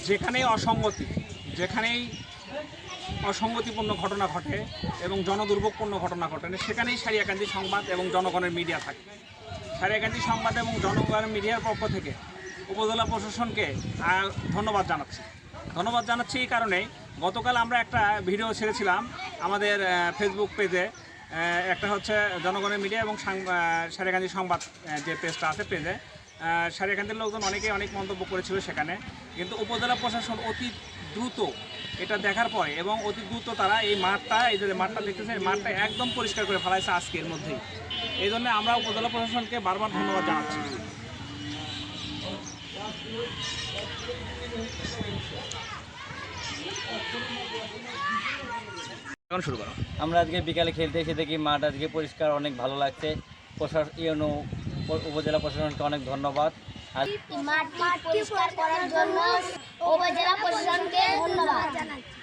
যেখানেই অসঙ্গতিপূর্ণ ঘটনা ঘটে এবং জনদুর্ভোগপূর্ণ ঘটনা ঘটে সেখানেই সারিয়াকান্দি সংবাদ এবং জনগণের মিডিয়া থাকে। সারিয়াকান্দি সংবাদ এবং জনগণের মিডিয়ার পক্ষ থেকে উপজেলা প্রশাসনকে ধন্যবাদ জানাচ্ছি এই কারণে গতকাল আমরা একটা ভিডিও ছেড়েছিলাম আমাদের ফেসবুক পেজে। একটা হচ্ছে জনগণের মিডিয়া এবং সারিয়াকান্দি সংবাদ যে পেজটা আছে পেজে সারিয়াকান্দির লোকজন অনেকেই অনেক মন্তব্য করেছিল সেখানে, কিন্তু উপজেলা প্রশাসন অতি দ্রুত এটা দেখার পরে এবং অতি দ্রুত তারা এই যে মাঠটা দেখতেছে এই মাঠটা একদম পরিষ্কার করে ফেলাইছে আজকের মধ্যেই। এই জন্য আমরা উপজেলা প্রশাসনকে বারবার ধন্যবাদ জানাচ্ছি। এখন শুরু করো। আমরা আজকে বিকালে খেলতে এসে দেখি মাঠ আজকে পরিষ্কার, অনেক ভালো লাগছে। উপজেলা প্রশাসনকে অনেক ধন্যবাদ। মাঠটি পরিষ্কার করার জন্য উপজেলা প্রশাসনকে ধন্যবাদ জানাচ্ছি।